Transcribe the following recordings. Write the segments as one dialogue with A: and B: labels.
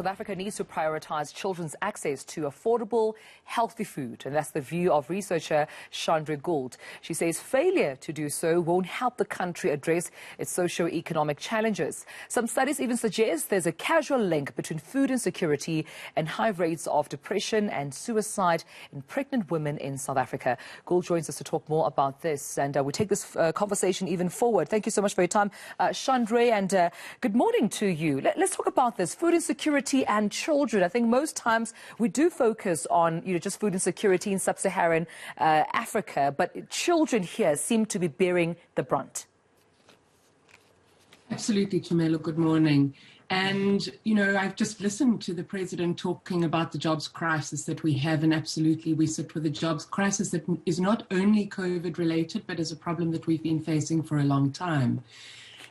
A: South Africa needs to prioritise children's access to affordable, healthy food, and that's the view of researcher Chandre Gould. She says failure to do so won't help the country address its socio-economic challenges. Some studies even suggest there's a causal link between food insecurity and high rates of depression and suicide in pregnant women in South Africa. Gould joins us to talk more about this, and we take this conversation even forward. Thank you so much for your time, Chandre, and good morning to you. Let's talk about this, food insecurity and children. I think most times we do focus on, just food insecurity in sub-Saharan Africa, but children here seem to be bearing the brunt.
B: Absolutely, Chamelo. Good morning. And, I've just listened to the president talking about the jobs crisis that we have, and absolutely we sit with a jobs crisis that is not only COVID related, but is a problem that we've been facing for a long time.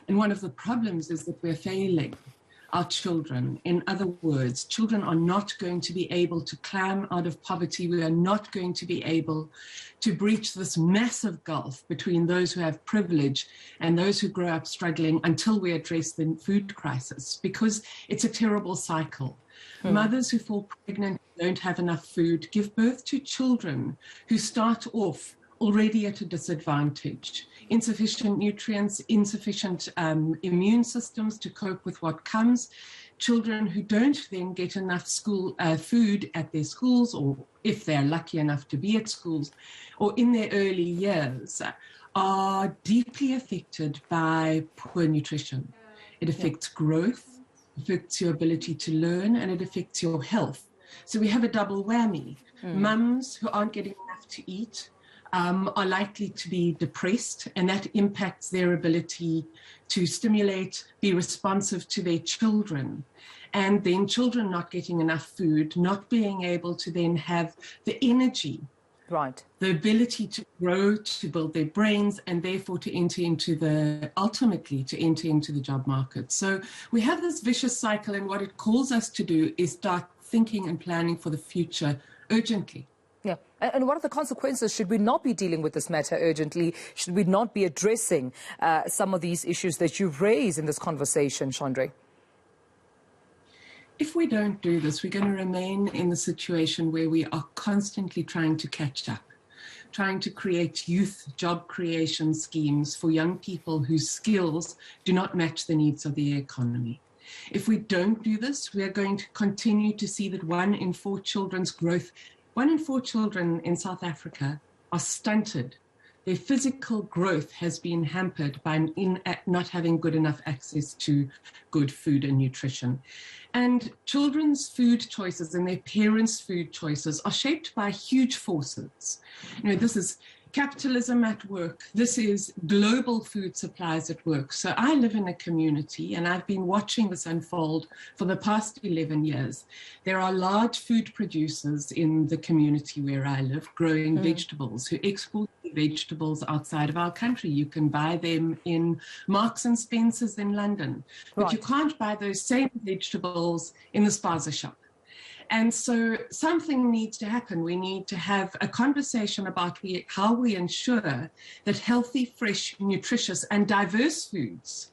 B: And one of the problems is that we're failing our children. In other words, children are not going to be able to climb out of poverty. We are not going to be able to breach this massive gulf between those who have privilege and those who grow up struggling until we address the food crisis, because it's a terrible cycle. Mothers who fall pregnant, don't have enough food, give birth to children who start off already at a disadvantage. Insufficient nutrients, insufficient immune systems to cope with what comes. Children who don't then get enough food at their schools, or if they're lucky enough to be at schools, or in their early years, are deeply affected by poor nutrition. It affects growth, affects your ability to learn, and it affects your health. So we have a double whammy. Mums who aren't getting enough to eat, are likely to be depressed, and that impacts their ability to stimulate, be responsive to their children. And then children not getting enough food, not being able to then have the energy, the ability to grow, to build their brains, and therefore to ultimately to enter into the job market. So we have this vicious cycle, and what it calls us to do is start thinking and planning for the future urgently.
A: Yeah. And what are the consequences? Should we not be dealing with this matter urgently? Should we not be addressing some of these issues that you've raised in this conversation, Chandre?
B: If we don't do this, we're going to remain in the situation where we are constantly trying to catch up, trying to create youth job creation schemes for young people whose skills do not match the needs of the economy. If we don't do this, we are going to continue to see that 1 in 4 children's growth 1 in 4 children in South Africa are stunted. Their physical growth has been hampered by not having good enough access to good food and nutrition. And children's food choices and their parents' food choices are shaped by huge forces. This is capitalism at work. This is global food supplies at work. So I live in a community, and I've been watching this unfold for the past 11 years. There are large food producers in the community where I live growing vegetables, who export the vegetables outside of our country. You can buy them in Marks and Spencer's in London, but you can't buy those same vegetables in the spaza shop. And so something needs to happen. We need to have a conversation about how we ensure that healthy, fresh, nutritious, and diverse foods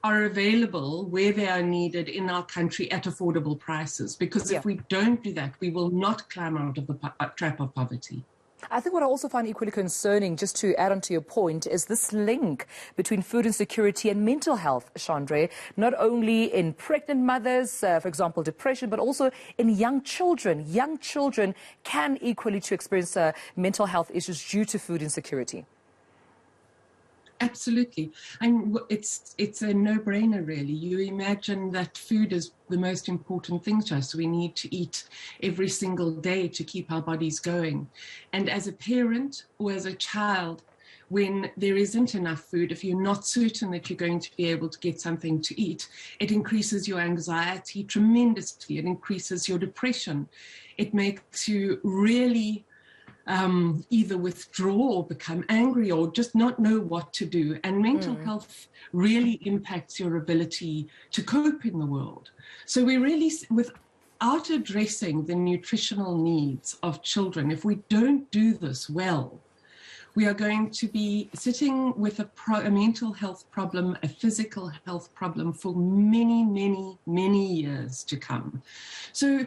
B: are available where they are needed in our country at affordable prices. Because if we don't do that, we will not climb out of the trap of poverty.
A: I think what I also find equally concerning, just to add on to your point, is this link between food insecurity and mental health, Chandre, not only in pregnant mothers, for example, depression, but also in young children. Young children can equally to experience mental health issues due to food insecurity.
B: Absolutely. And it's a no-brainer, really. You imagine that food is the most important thing to us. We need to eat every single day to keep our bodies going. And as a parent or as a child, when there isn't enough food, if you're not certain that you're going to be able to get something to eat, it increases your anxiety tremendously. It increases your depression. It makes you really either withdraw or become angry or just not know what to do. And mental health really impacts your ability to cope in the world. So we really, without addressing the nutritional needs of children, if we don't do this well, we are going to be sitting with a mental health problem, a physical health problem for many, many, many years to come. So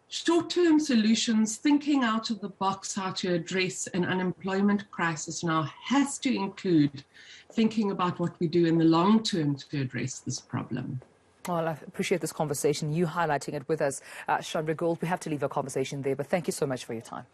B: short-term solutions, thinking out of the box how to address an unemployment crisis now has to include thinking about what we do in the long term to address this problem.
A: Well, I appreciate this conversation, you highlighting it with us, Chandre Gould. We have to leave our conversation there, but thank you so much for your time.